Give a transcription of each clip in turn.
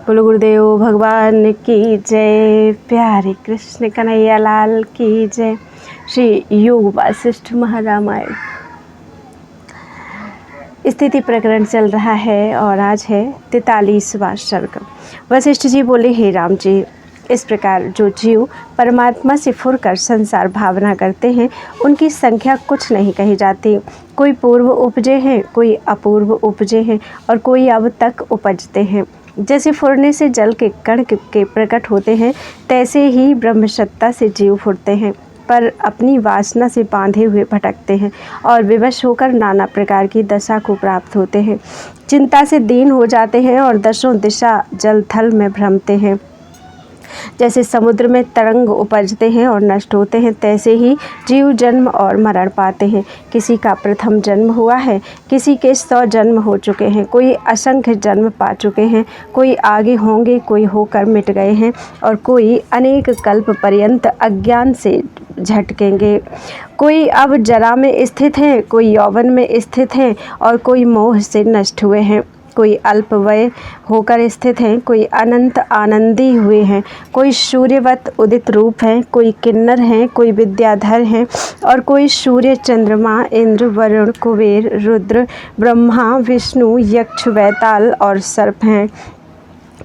बोलो गुरुदेव भगवान की जय। प्यारे कृष्ण कन्हैया लाल की जय। श्री योग वासिष्ठ महारामायण स्थिति प्रकरण चल रहा है और आज है 43वां सर्ग। वशिष्ठ जी बोले, हे राम जी, इस प्रकार जो जीव परमात्मा से फुरकर संसार भावना करते हैं उनकी संख्या कुछ नहीं कही जाती। कोई पूर्व उपजे हैं, कोई अपूर्व उपजे हैं और कोई अब तक उपजते हैं। जैसे फुरने से जल के कण के प्रकट होते हैं, तैसे ही ब्रह्मसत्ता से जीव फुरते हैं, पर अपनी वासना से बांधे हुए भटकते हैं और विवश होकर नाना प्रकार की दशा को प्राप्त होते हैं। चिंता से दीन हो जाते हैं और दशों दिशा जल थल में भ्रमते हैं। जैसे समुद्र में तरंग उपजते हैं और नष्ट होते हैं, तैसे ही जीव जन्म और मरण पाते हैं। किसी का प्रथम जन्म हुआ है, किसी के 100 जन्म हो चुके हैं, कोई असंख्य जन्म पा चुके हैं, कोई आगे होंगे, कोई होकर मिट गए हैं और कोई अनेक कल्प पर्यंत अज्ञान से झटकेंगे। कोई अब जरा में स्थित है, कोई यौवन में स्थित है और कोई मोह से नष्ट हुए हैं। कोई अल्प वय होकर स्थित हैं, कोई अनंत आनंदी हुए हैं, कोई सूर्यवत उदित रूप हैं, कोई किन्नर हैं, कोई विद्याधर हैं और कोई सूर्य, चंद्रमा, इंद्र, वरुण, कुबेर, रुद्र, ब्रह्मा, विष्णु, यक्ष, वैताल और सर्प हैं।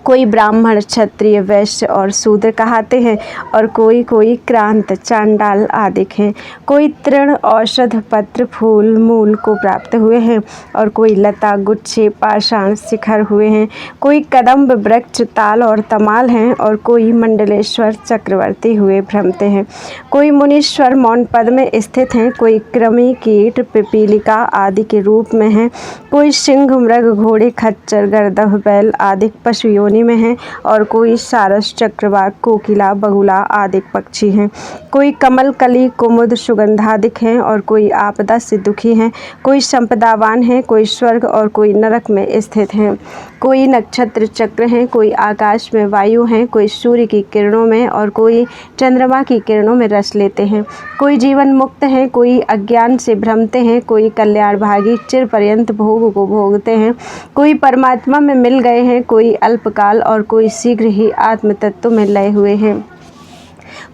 कोई ब्राह्मण, क्षत्रिय, वैश्य और शूद्र कहाते हैं और कोई क्रांत, चांडाल आदि हैं। कोई तृण, औषध, पत्र, फूल, मूल को प्राप्त हुए हैं और कोई लता, गुच्छे, पाषाण, शिखर हुए हैं। कोई कदम्ब, वृक्ष, ताल और तमाल हैं और कोई मंडलेश्वर, चक्रवर्ती हुए भ्रमते हैं। कोई मुनीश्वर मौन पद में स्थित हैं, कोई कृमि, कीट, पिपीलिका आदि के रूप में हैं। कोई सिंह, मृग, घोड़े, खच्चर, गरदभ, बैल आदि पशु योनि में हैं और कोई सारस, चक्रवाक, कोकिला, बगुला आदि पक्षी हैं। कोई कमल, कली, कुमुद, सुगंधादिक हैं और कोई आपदा से दुखी हैं। कोई संपदावान हैं, कोई स्वर्ग और कोई नरक में स्थित हैं। कोई नक्षत्र चक्र हैं, कोई आकाश में वायु हैं, कोई सूर्य की किरणों में और कोई चंद्रमा की किरणों में रस लेते हैं। कोई जीवन मुक्त हैं, कोई अज्ञान से भ्रमते हैं, कोई कल्याण भागी चिर पर्यंत भोग को भोगते हैं। कोई परमात्मा में मिल गए हैं, कोई अल्पकाल और कोई शीघ्र ही आत्म तत्व में लय हुए हैं।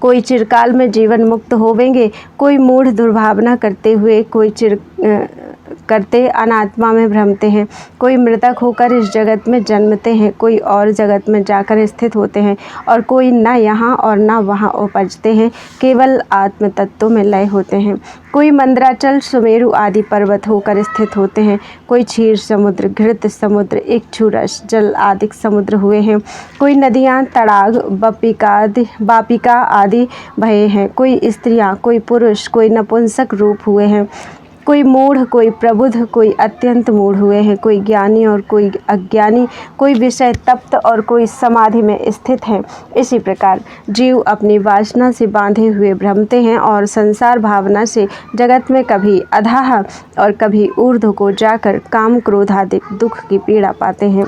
कोई चिरकाल में जीवन मुक्त होवेंगे, कोई मूढ़ दुर्भावना करते हुए, कोई करते अनात्मा में भ्रमते हैं। कोई मृतक होकर इस जगत में जन्मते हैं, कोई और जगत में जाकर स्थित होते हैं और कोई न यहाँ और न वहाँ उपजते हैं, केवल आत्म तत्व में लय होते हैं। कोई मंदराचल, सुमेरु आदि पर्वत होकर स्थित होते हैं। कोई क्षीर समुद्र, घृत समुद्र, इक्षुरस जल आदि समुद्र हुए हैं। कोई नदियाँ, तड़ाग, बापिका आदि भये हैं। कोई स्त्रियाँ, कोई पुरुष, कोई नपुंसक रूप हुए हैं। कोई मूढ़, कोई प्रबुद्ध, कोई अत्यंत मूढ़ हुए हैं। कोई ज्ञानी और कोई अज्ञानी, कोई विषय तप्त और कोई समाधि में स्थित हैं। इसी प्रकार जीव अपनी वासना से बांधे हुए भ्रमते हैं और संसार भावना से जगत में कभी अधः और कभी ऊर्ध्व को जाकर काम, क्रोध आदि दुख की पीड़ा पाते हैं।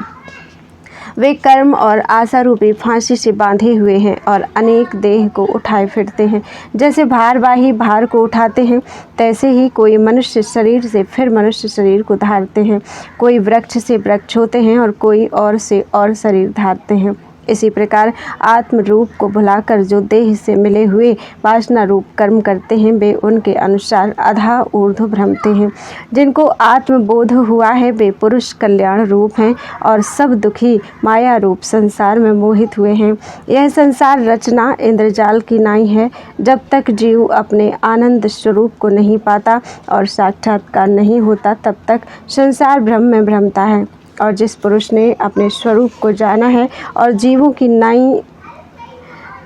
वे कर्म और आशा रूपी फांसी से बांधे हुए हैं और अनेक देह को उठाए फिरते हैं। जैसे भारवाही भार को उठाते हैं, तैसे ही कोई मनुष्य शरीर से फिर मनुष्य शरीर को धारते हैं। कोई वृक्ष से वृक्ष होते हैं और कोई और से और शरीर धारते हैं। इसी प्रकार आत्म रूप को भुलाकर जो देह से मिले हुए वासना रूप कर्म करते हैं, वे उनके अनुसार अधा ऊर्ध्व भ्रमते हैं। जिनको आत्मबोध हुआ है, वे पुरुष कल्याण रूप हैं और सब दुखी माया रूप संसार में मोहित हुए हैं। यह संसार रचना इंद्रजाल की नाई है। जब तक जीव अपने आनंद स्वरूप को नहीं पाता और साक्षात्कार नहीं होता, तब तक संसार भ्रम में भ्रमता है। और जिस पुरुष ने अपने स्वरूप को जाना है और जीवों की नाई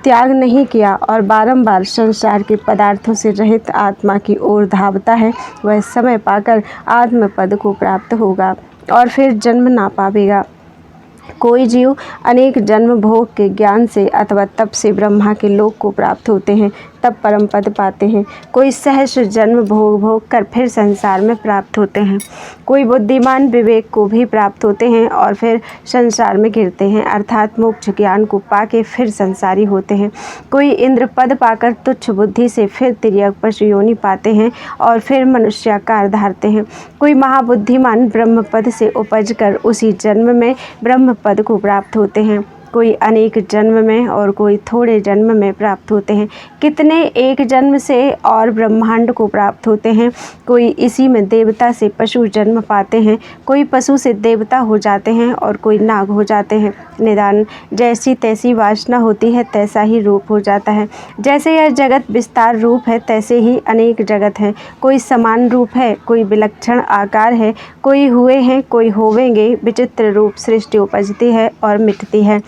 त्याग नहीं किया और बारंबार संसार के पदार्थों से रहित आत्मा की ओर धावता है, वह समय पाकर आत्मपद को प्राप्त होगा और फिर जन्म ना पावेगा। कोई जीव अनेक जन्म भोग के ज्ञान से अथवा तप से ब्रह्मा के लोक को प्राप्त होते हैं। तब परम पद पाते हैं। कोई सहस्र जन्म भोग भोग कर फिर संसार में प्राप्त होते हैं। कोई बुद्धिमान विवेक को भी प्राप्त होते हैं और फिर संसार में गिरते हैं, अर्थात मोक्ष ज्ञान को पाके फिर संसारी होते हैं। कोई इंद्र पद पाकर तुच्छ बुद्धि से फिर तिर्यक पशु योनि पाते हैं और फिर मनुष्याकार धारते हैं। कोई महाबुद्धिमान ब्रह्म पद से उपज कर उसी जन्म में ब्रह्म पद को प्राप्त होते हैं। कोई अनेक जन्म में और कोई थोड़े जन्म में प्राप्त होते हैं। कितने एक जन्म से और ब्रह्मांड को प्राप्त होते हैं। कोई इसी में देवता से पशु जन्म पाते हैं, कोई पशु से देवता हो जाते हैं और कोई नाग हो जाते हैं। निदान जैसी तैसी वासना होती है तैसा ही रूप हो जाता है। जैसे यह जगत विस्तार रूप है तैसे ही अनेक जगत हैं। कोई समान रूप है, कोई विलक्षण आकार है, कोई हुए हैं कोई होवेंगे। विचित्र रूप सृष्टि उपजती है और मिटती है।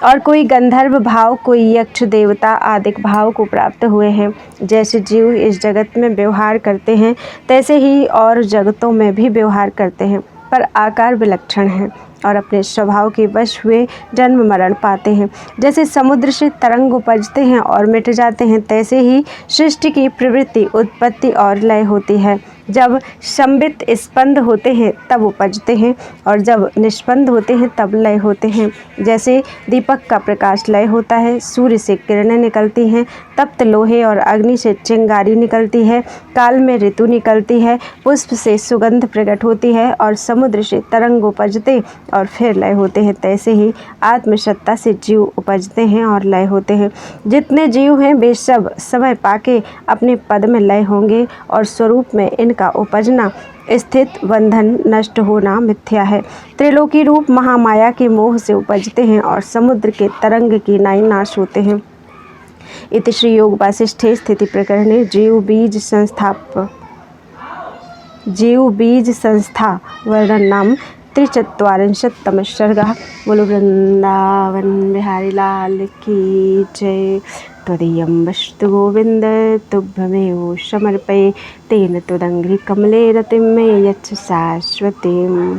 और कोई गंधर्व भाव, कोई यक्ष देवता आदि भाव को प्राप्त हुए हैं। जैसे जीव इस जगत में व्यवहार करते हैं तैसे ही और जगतों में भी व्यवहार करते हैं, पर आकार विलक्षण है और अपने स्वभाव के वश हुए जन्म मरण पाते हैं। जैसे समुद्र से तरंग उपजते हैं और मिट जाते हैं तैसे ही सृष्टि की प्रवृत्ति, उत्पत्ति और लय होती है। जब संबित स्पंद होते हैं तब उपजते हैं और जब निष्पंद होते हैं तब लय होते हैं। जैसे दीपक का प्रकाश लय होता है, सूर्य से किरणें निकलती हैं, तप्त लोहे और अग्नि से चिंगारी निकलती है, काल में ऋतु निकलती है, पुष्प से सुगंध प्रकट होती है और समुद्र से तरंग उपजते और फिर लय होते हैं। तैसे ही आत्मसत्ता से जीव उपजते हैं और लय होते हैं। जितने जीव हैं वे सब समय पाके अपने पद में लय होंगे और स्वरूप में इनका उपजना, स्थित, बंधन, नष्ट होना मिथ्या है। त्रिलोकी रूप महामाया के मोह से उपजते हैं और समुद्र के तरंग की नाई नाश होते हैं। इति श्री योग वासिष्ठे स्थिति प्रकरणे जीव बीज संस्था वर्णन नाम 43तम सर्गः। बोलो वृंदावन बिहारी लाल की जय। त्वदीयं वस्तु गोविंद तुभ्यमेव समर्पये, तेन त्वदङ्घ्रि कमले रतिं मे यच्छ शाश्वतीम्।